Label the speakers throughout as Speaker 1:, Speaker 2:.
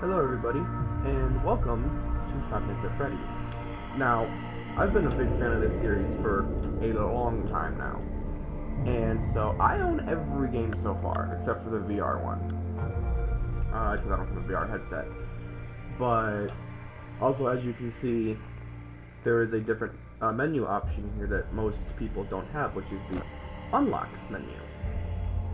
Speaker 1: Hello everybody, and welcome to Five Nights at Freddy's. Now, I've been a big fan of this series for a long time now, and so I own every game so far, except for the VR one, because I don't have a VR headset. But, also as you can see, there is a different menu option here that most people don't have, which is the Unlocks menu.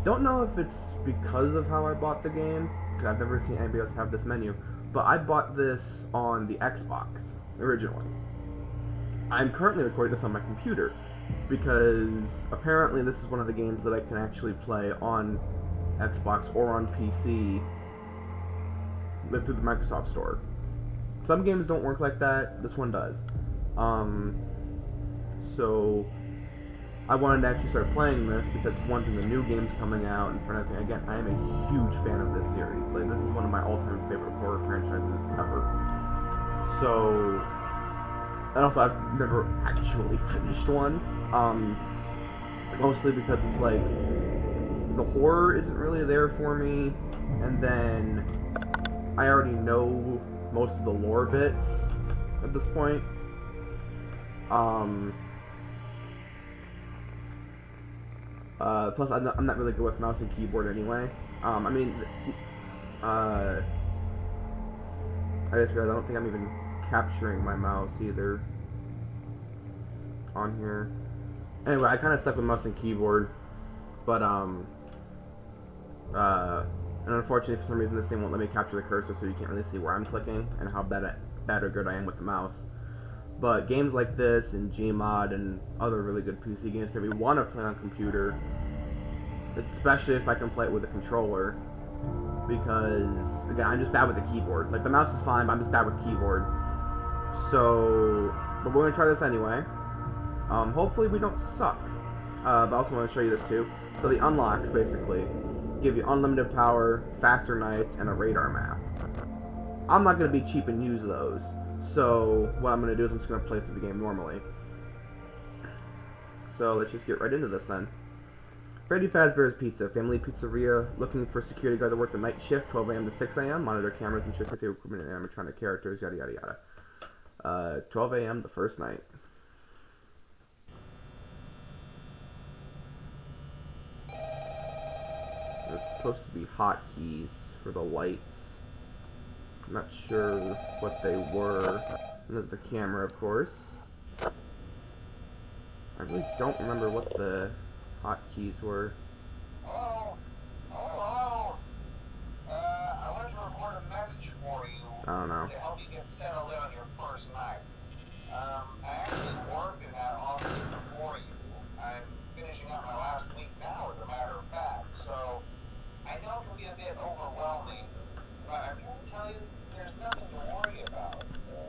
Speaker 1: Don't know if it's because of how I bought the game, because I've never seen anybody else have this menu, but I bought this on the Xbox originally. I'm currently recording this on my computer because apparently this is one of the games that I can actually play on Xbox or on PC through the Microsoft Store. Some games don't work like that. This one does. So I wanted to actually start playing this because one thing, the new game's coming out, and for another thing, again, I am a huge fan of this series. Like, this is one of my all-time favorite horror franchises ever. So, and also I've never actually finished one, mostly because it's like, the horror isn't really there for me, and then I already know most of the lore bits at this point. Plus, I'm not really good with mouse and keyboard anyway. I just realized I don't think I'm even capturing my mouse either on here. Anyway, I kind of stuck with mouse and keyboard, but and unfortunately for some reason this thing won't let me capture the cursor, so you can't really see where I'm clicking and how bad or good I am with the mouse. But games like this and Gmod and other really good PC games make me want to play on computer, especially if I can play it with a controller, because again, I'm just bad with the keyboard. Like, the mouse is fine, but I'm just bad with keyboard. So, but we're gonna try this anyway. Hopefully we don't suck. But I also want to show you this too. So the unlocks basically give you unlimited power, faster nights, and a radar map. I'm not gonna be cheap and use those. So what I'm gonna do is I'm just gonna play through the game normally. So let's just get right into this then. Freddy Fazbear's Pizza, family pizzeria, looking for security guard to work the night shift, 12 a.m. to 6 a.m. Monitor cameras and shifts with the equipment and animatronic characters, yada yada yada. 12 a.m. the first night. There's supposed to be hotkeys for the lights. I'm not sure what they were. And there's the camera, of course. I really don't remember what the hotkeys were.
Speaker 2: Hello? Hello? I wanted to record a message for you.
Speaker 1: I don't know.
Speaker 2: To help you get settled in on your first night. I actually worked in that office before you. I'm finishing up my last week now, as a matter of fact. So, I know it can be a bit overwhelming, but I'm here to tell you there's nothing to worry about.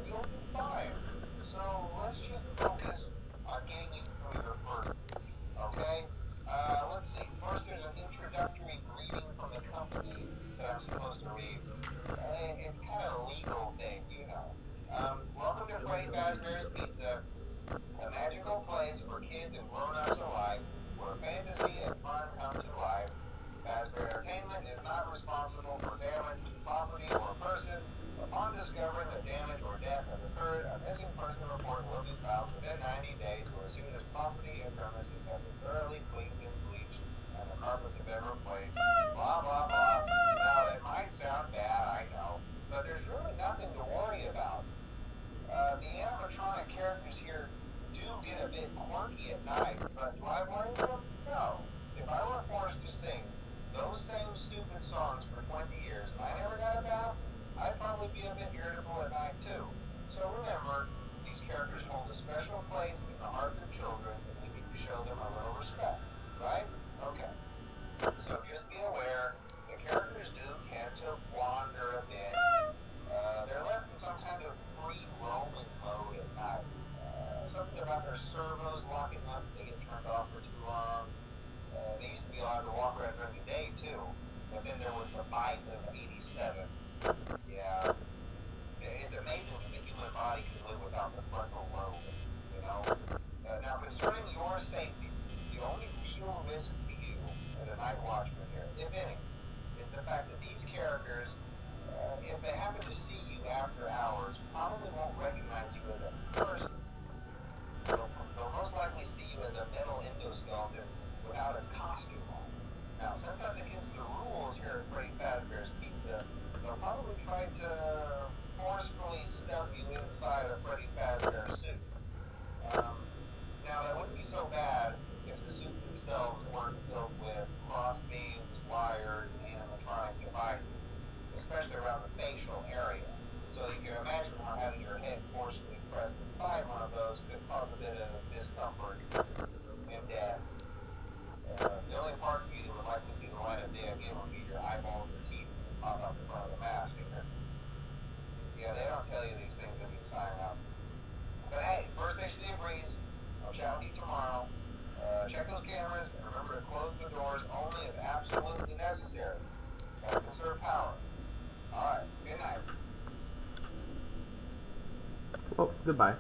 Speaker 2: You'll be fine. So, let's just focus on getting you through your first week, okay? Let's see. First, there's an introductory greeting from the company that I'm supposed to read. It's kind of a legal thing, you know. Welcome to Freddy Fazbear's Pizza, a magical place for kids and grown-ups alike, where fantasy and fun come to life. Fazbear Entertainment is not responsible for damage to property or person. Upon discovering that damage or death has occurred, a missing person report will be filed within 90 days or as soon as property and premises have been thoroughly cleaned and bleached and the carpets have been replaced. Blah, blah, blah. Now, that might sound bad, I know, but there's really nothing to worry about. The animatronic characters here do get a bit quirky at night, but do I blame them? No. If I were forced to sing those same stupid songs for 20 years and I never got a bath, I'd probably be a bit irritable at night too. So remember, these characters hold a special place in the hearts of children and we need to show them a little respect, right? Okay. So just be aware, the characters do tend to wander a bit. They're left in some kind of free roaming mode at night. Something about their servos locking up if they get turned off for too long. They used to be allowed to walk around during the day too. But then there was the bite of 87. Yeah. It's amazing that the human body can live without the frontal lobe, you know? Now, concerning your safety, the only real risk to you as a night watchman here, if any, is the fact that these characters, if if they happen to see you after hours, probably won't recognize you as a person. They'll most likely see you as a metal endoskeleton without his costume on. Now, since that's against the rules here at Freddy Fazbear's Pizza, they'll probably try to forcefully stuff you inside a Freddy Fazbear suit. Now, that wouldn't be so bad if the suits themselves weren't filled with cross beams, wires, and animatronic devices, especially around the facial area. So you can imagine how having your head forcefully pressed inside one of those could cause a bit of discomfort and death. The only parts of you that would likely see the light of day again would be your eyeballs or teeth that pop up in front of the mask. Yeah, they don't tell you these things when you sign up. But hey, first station debriefs. I'll chat with you tomorrow. Check those cameras and remember to close the doors only if absolutely necessary. Gotta conserve power. Alright, good night.
Speaker 1: Well, goodbye.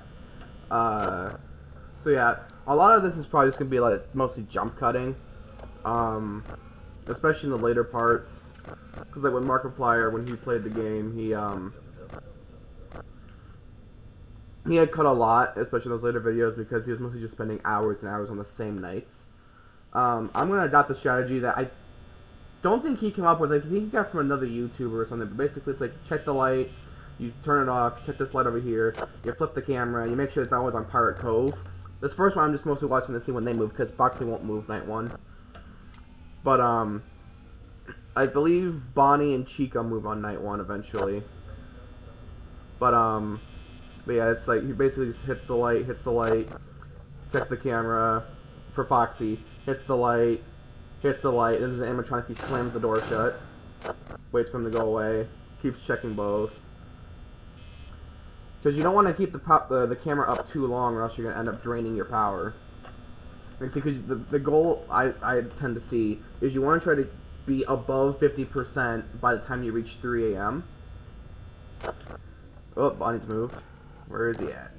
Speaker 1: So yeah, a lot of this is probably just gonna be like mostly jump cutting, especially in the later parts. Because like with Markiplier, when he played the game, he had cut a lot, especially in those later videos, because he was mostly just spending hours and hours on the same nights. I'm gonna adopt the strategy that I don't think he came up with. I think he got from another YouTuber or something. But basically, it's like check the light, you turn it off, check this light over here, you flip the camera, you make sure it's always on Pirate Cove. This first one, I'm just mostly watching to see when they move, because Boxy won't move night one. But I believe Bonnie and Chica move on night one eventually. But yeah, it's like he basically just hits the light, checks the camera for Foxy, hits the light, then there's an animatronic, he slams the door shut, waits for him to go away, keeps checking both. Because you don't want to keep the camera up too long, or else you're going to end up draining your power. Because the goal I tend to see is you want to try to be above 50% by the time you reach 3 a.m. Oh, Bonnie's moved. Where is he at?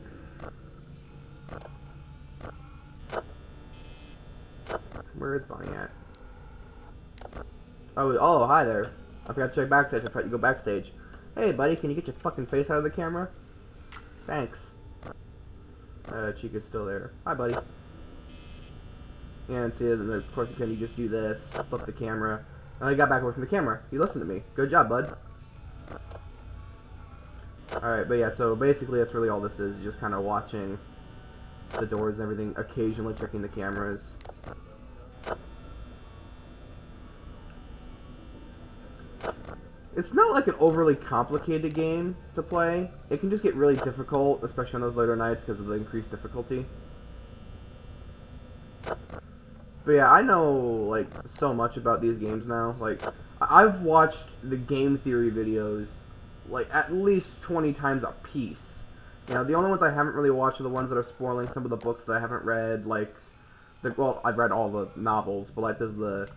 Speaker 1: Where is Bonnie at? Oh, hi there. I forgot to check backstage. I thought you go backstage. Hey, buddy, can you get your fucking face out of the camera? Thanks. Chica's still there. Hi, buddy. And see, then of course you just do this, flip the camera. And I got back away from the camera. He listened to me. Good job, bud. Alright, but yeah, so basically that's really all this is. Just kind of watching the doors and everything, occasionally checking the cameras. It's not like an overly complicated game to play. It can just get really difficult, especially on those later nights because of the increased difficulty. But yeah, I know, like, so much about these games now. Like, I've watched the game theory videos, like, at least 20 times a piece. You know, the only ones I haven't really watched are the ones that are spoiling some of the books that I haven't read, like, well, I've read all the novels, but, like, there's the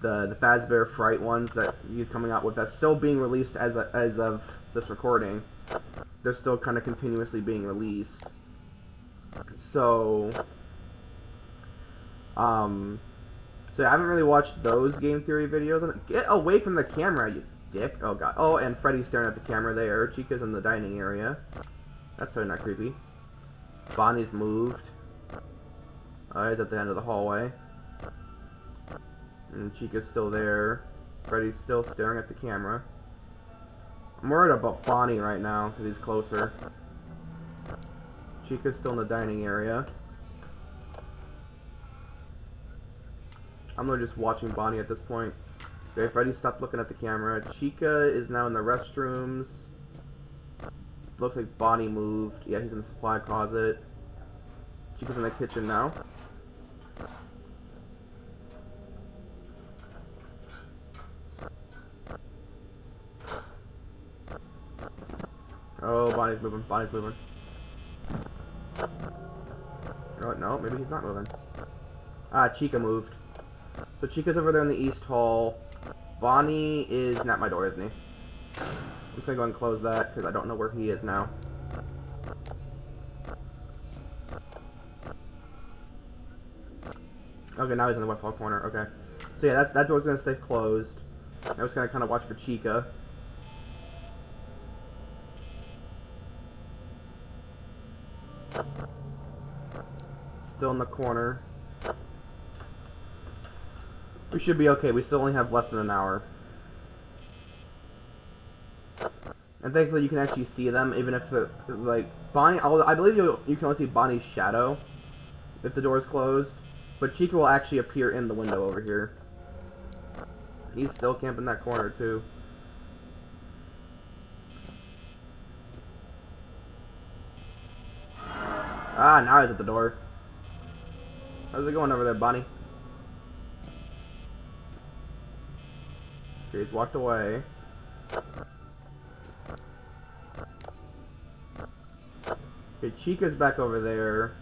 Speaker 1: Fazbear Fright ones that he's coming out with that's still being released as of this recording. They're still kind of continuously being released. So I haven't really watched those game theory videos. Get away from the camera, you dick. Oh, God. Oh, and Freddy's staring at the camera there. Chica's in the dining area. That's so not creepy. Bonnie's moved. He's at the end of the hallway. And Chica's still there. Freddy's still staring at the camera. I'm worried about Bonnie right now, because he's closer. Chica's still in the dining area. I'm really just watching Bonnie at this point. Okay, Freddy stopped looking at the camera. Chica is now in the restrooms. Looks like Bonnie moved. Yeah, he's in the supply closet. Chica's in the kitchen now. Oh, Bonnie's moving. Bonnie's moving. Oh, no, maybe he's not moving. Ah, Chica moved. So Chica's over there in the East Hall. Bonnie is not my door, isn't he? I'm just gonna go and close that, because I don't know where he is now. Okay, now he's in the West Hall corner, okay. So yeah, that door's gonna stay closed. I'm just gonna kind of watch for Chica. still in the corner. We should be okay. We still only have less than an hour. And thankfully you can actually see them, even if the, like, Bonnie, I believe you can only see Bonnie's shadow if the door is closed. But Chica will actually appear in the window over here. He's still camping that corner, too. Ah, now he's at the door. How's it going over there, Bonnie? Okay, he's walked away. Okay, Chica's back over there.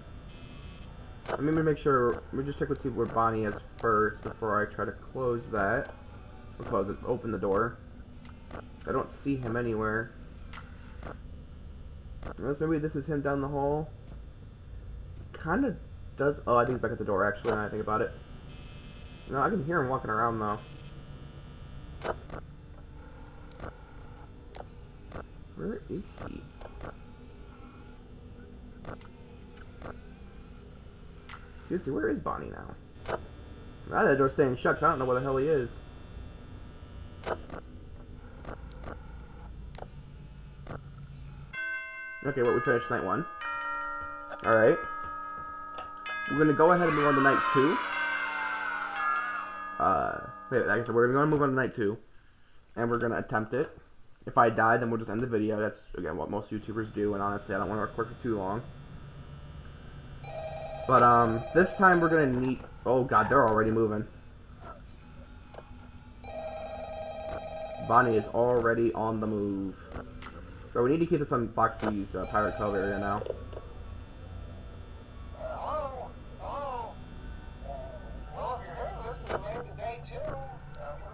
Speaker 1: Let me make sure. Let me just check and see where Bonnie is first before I try to close that. Or close it. Open the door. I don't see him anywhere. Unless maybe this is him down the hall. Kind of does. Oh, I think he's back at the door. Actually, now I think about it. No, I can hear him walking around though. Where is he? Seriously, where is Bonnie now? Now that door's staying shut, I don't know where the hell he is. Okay, well, we finished night 1. Alright. We're gonna go ahead and move on to night 2. Like I said, we're gonna move on to night 2. And we're gonna attempt it. If I die, then we'll just end the video. That's, again, what most YouTubers do, and honestly, I don't want to record for too long. But, this time we're gonna need... Oh, God, they're already moving. Bonnie is already on the move. So we need to keep this on Foxy's Pirate Cove area now.
Speaker 2: Hello? Hello? Well, if you're here listening to me today, too,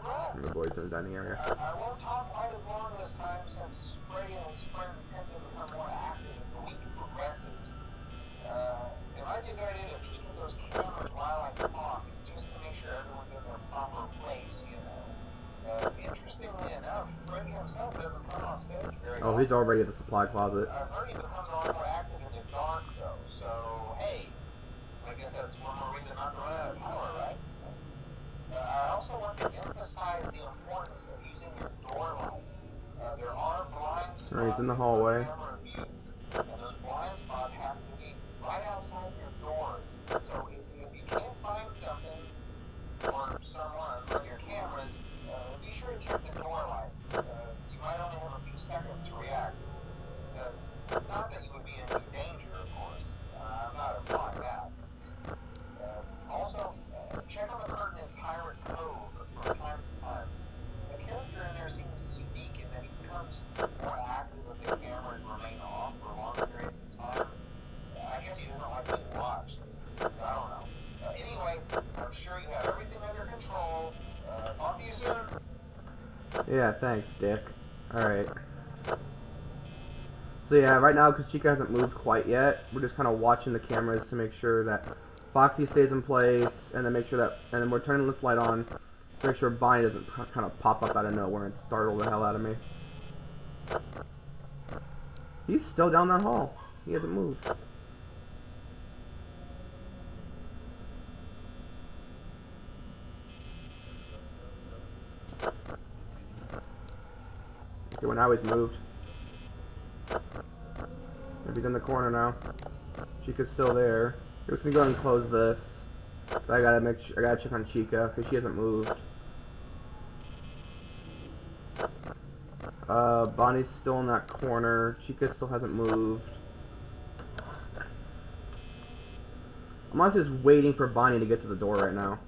Speaker 2: congrats.
Speaker 1: The boys in the dining area.
Speaker 2: I won't talk quite as long this time since Freddy and his friends tend to become more active as the week progresses. It might be a good idea to peek at those cameras while I talk, just to make sure everyone's in their proper place, you know. Interestingly enough, Freddy himself doesn't come off stage very
Speaker 1: Oh, he's already at the supply closet.
Speaker 2: I've heard he becomes a lot more active in the dark, though, so, hey, I guess that's one more reason not to run out of power, right? I also want to emphasize the importance of using your door lights. There are blind spots.
Speaker 1: He's in the hallway.
Speaker 2: And those blind spots have to be right outside your doors. So if you can't find something or someone on your cameras, be sure to check the door light. You might only have a few seconds to react. Not that you would be in any danger, of course. I'm not implying that. Also, check on the curtain in Pirate Cove from time to time. The character in there seems unique in that he becomes more active if the cameras remain off for longer periods of time. I guess he doesn't like being watched. I don't know. Anyway, I'm sure you have everything under control. Talk to you soon.
Speaker 1: Yeah, thanks, Dick. Alright. So yeah, right now, because Chica hasn't moved quite yet, we're just kind of watching the cameras to make sure that Foxy stays in place, and then make sure that, and then we're turning this light on to make sure Bonnie doesn't kind of pop up out of nowhere and startle the hell out of me. He's still down that hall. He hasn't moved. Okay, well now he's moved. If he's in the corner now. Chica's still there. We're just gonna go ahead and close this. But I gotta check on Chica because she hasn't moved. Bonnie's still in that corner. Chica still hasn't moved. I'm honestly just waiting for Bonnie to get to the door right now.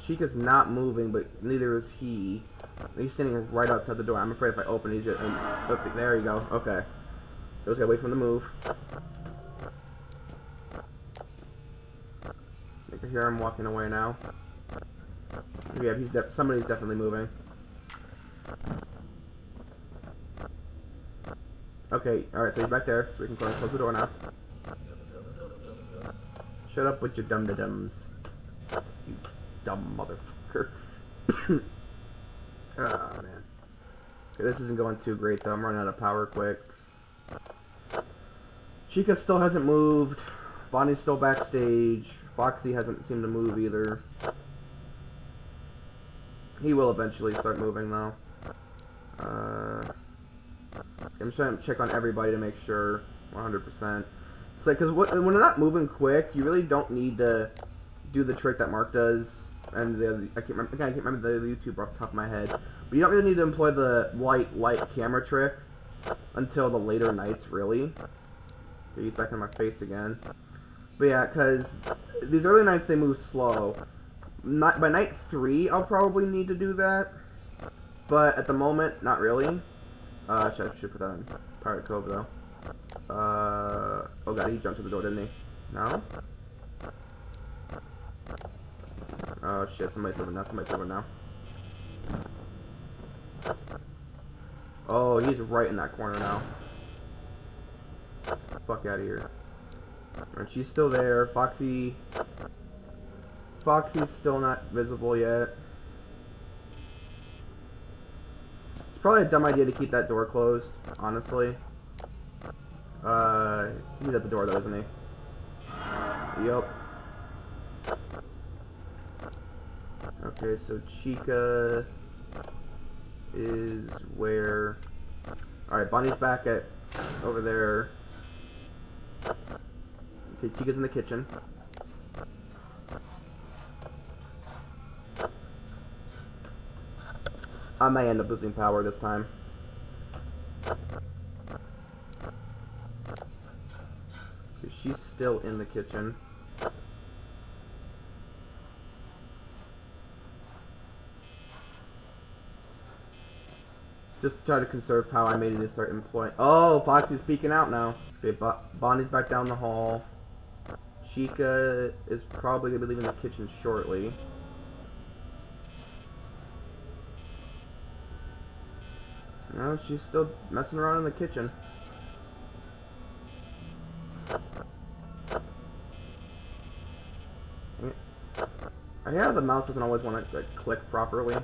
Speaker 1: Chica's not moving, but neither is he. He's standing right outside the door. I'm afraid if I open, he's gonna. Oh, there you go. Okay. So I just gotta wait for him to move. I can hear him walking away now. Yeah, somebody's definitely moving. Okay, alright, so he's back there, so we can close the door now. Shut up with your dum-da-dums. You dumb motherfucker. Oh, man. Okay, this isn't going too great, though. I'm running out of power quick. Chica still hasn't moved. Bonnie's still backstage. Foxy hasn't seemed to move either. He will eventually start moving though. I'm just trying to check on everybody to make sure 100%. It's like, because when they're not moving quick, you really don't need to do the trick that Mark does. And I can't remember the YouTuber off the top of my head. But you don't really need to employ the white light camera trick until the later nights, really. Okay, he's back in my face again. But yeah, because these early nights, they move slow. By night 3, I'll probably need to do that. But at the moment, not really. Should put that on Pirate Cove, though. Oh god, he jumped to the door, didn't he? No? Oh shit, somebody's moving now. Oh, he's right in that corner now. Fuck out of here. And she's still there. Foxy's still not visible yet. It's probably a dumb idea to keep that door closed, honestly. He's at the door though, isn't he? Yep. Okay, so Chica is where... Alright, Bonnie's back at over there. Okay, Chica's in the kitchen. I may end up losing power this time. She's still in the kitchen. Just to try to conserve power, I may need to start employing... Oh, Foxy's peeking out now. Okay, Bonnie's back down the hall. Chica is probably going to be leaving the kitchen shortly. No, she's still messing around in the kitchen. I hear the mouse doesn't always want to click properly.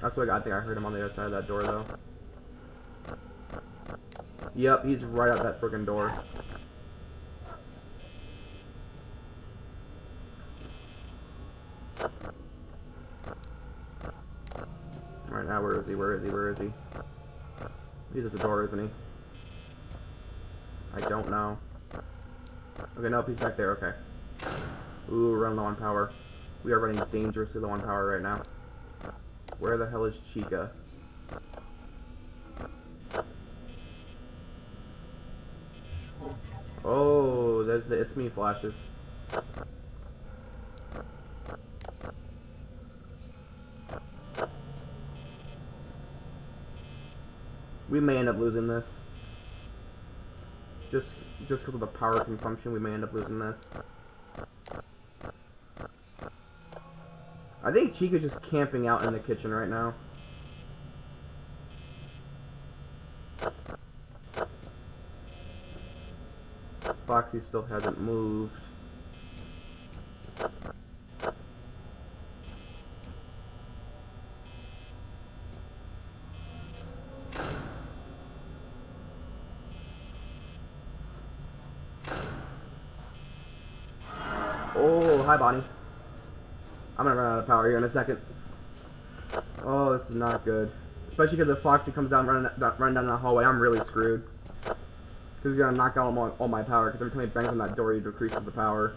Speaker 1: That's what I think I heard him on the other side of that door, though. Yep, he's right out that freaking door. Right now, where is he? Where is he? He's at the door, isn't he? I don't know. Okay, nope, he's back there, okay. Ooh, we're running low on power. We are running dangerously low on power right now. Where the hell is Chica? Oh, there's the It's Me flashes. We may end up losing this. Just because of the power consumption, we may end up losing this. I think Chica's just camping out in the kitchen right now. Foxy still hasn't moved. Oh, hi Bonnie. I'm gonna run out of power here in a second. Oh, this is not good. Especially because if Foxy comes down running down the hallway, I'm really screwed. Because he's gonna knock out all my power, because every time he bangs on that door, he decreases the power.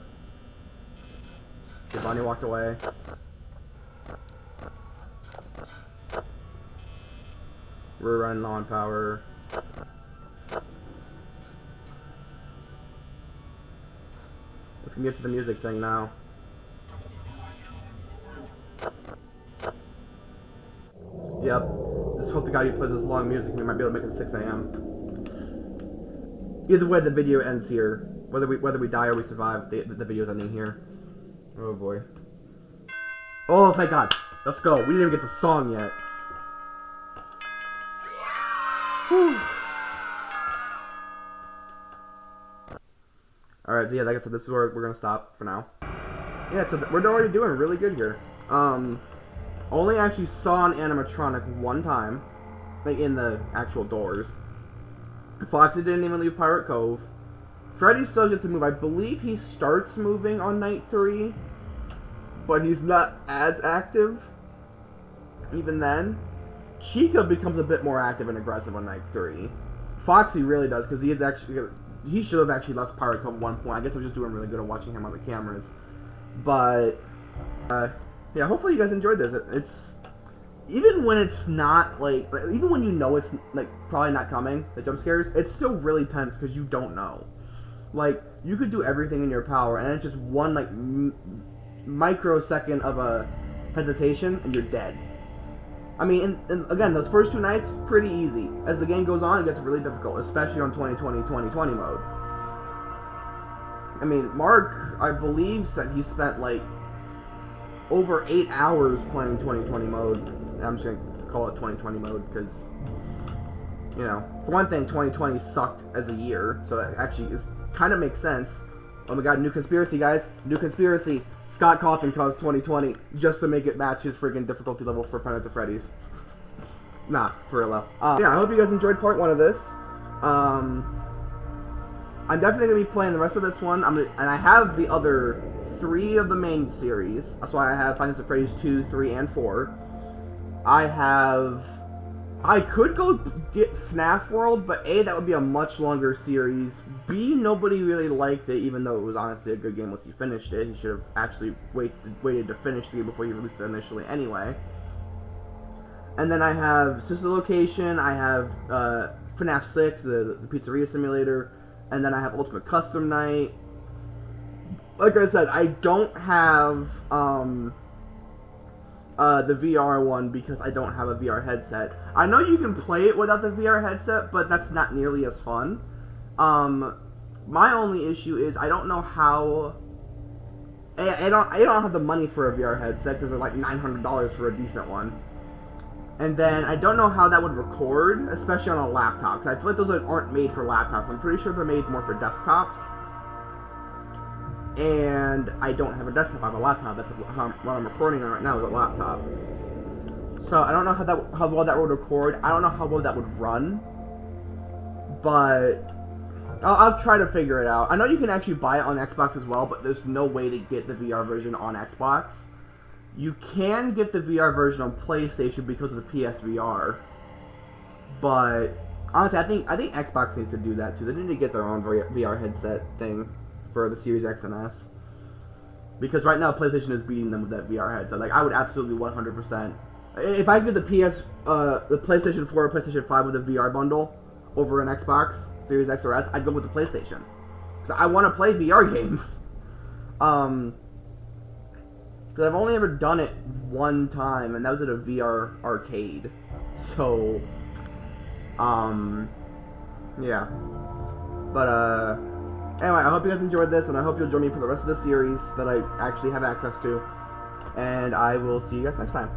Speaker 1: Okay, Bonnie walked away. We're running low on power. Let's get to the music thing now. Yep. Just hope to God he plays this long music and we might be able to make it 6 a.m. Either way, the video ends here. Whether we die or we survive, the video's ending here. Oh boy. Oh, thank God. Let's go. We didn't even get the song yet. Whew. Alright, so yeah, like I said, this is where we're gonna stop for now. Yeah, so we're already doing really good here. Only actually saw an animatronic one time, like in the actual doors. Foxy didn't even leave Pirate Cove. Freddy still gets to move. I believe he starts moving on night 3, but he's not as active even then. Chica becomes a bit more active and aggressive on night 3. Foxy really does, because he should have actually left Pirate Cove at one point. I guess I'm just doing really good at watching him on the cameras. But yeah, hopefully you guys enjoyed this. It's even when it's not like even when you know it's like probably not coming, the jump scares, it's still really tense because you don't know. Like, you could do everything in your power, and it's just one like microsecond of a hesitation, and you're dead. I mean, and again, those first 2 nights, pretty easy. As the game goes on, it gets really difficult, especially on 2020 mode. I mean, Mark, I believe, said he spent like over 8 hours playing 2020 mode. And I'm just gonna call it 2020 mode because, you know, for one thing, 2020 sucked as a year, so that actually kind of makes sense. Oh my god, new conspiracy, guys. New conspiracy. Scott Cawthon caused 2020 just to make it match his freaking difficulty level for Five Nights at Freddy's. Nah, for real though. Yeah, I hope you guys enjoyed part 1 of this. I'm definitely going to be playing the rest of this one. And I have the other 3 of the main series. That's why I have Five Nights at Freddy's 2, 3, and 4. I could go get FNaF World, but A, that would be a much longer series. B, nobody really liked it, even though it was honestly a good game once you finished it. You should have actually waited to finish the game before you released it initially anyway. And then I have Sister Location, I have FNaF 6, the Pizzeria Simulator, and then I have Ultimate Custom Night. Like I said, I don't have the VR one because I don't have a VR headset. I know you can play it without the VR headset, but that's not nearly as fun. My only issue is I don't know how. I don't have the money for a VR headset because they're like $900 for a decent one. And then I don't know how that would record, especially on a laptop. Because I feel like those aren't made for laptops. I'm pretty sure they're made more for desktops. And I don't have a desktop, I have a laptop. That's what I'm recording on right now is a laptop. So I don't know how well that would record. I don't know how well that would run. But I'll try to figure it out. I know you can actually buy it on Xbox as well, but there's no way to get the VR version on Xbox. You can get the VR version on PlayStation because of the PSVR. But honestly, I think Xbox needs to do that too. They need to get their own VR headset thing for the Series X and S. Because right now PlayStation is beating them with that VR headset. Like, I would absolutely 100%. If I get the PlayStation 4 or PlayStation 5 with a VR bundle over an Xbox Series X or S, I'd go with the PlayStation. Because I want to play VR games. Because I've only ever done it one time, and that was at a VR arcade. So, yeah. But, anyway, I hope you guys enjoyed this, and I hope you'll join me for the rest of the series that I actually have access to. And I will see you guys next time.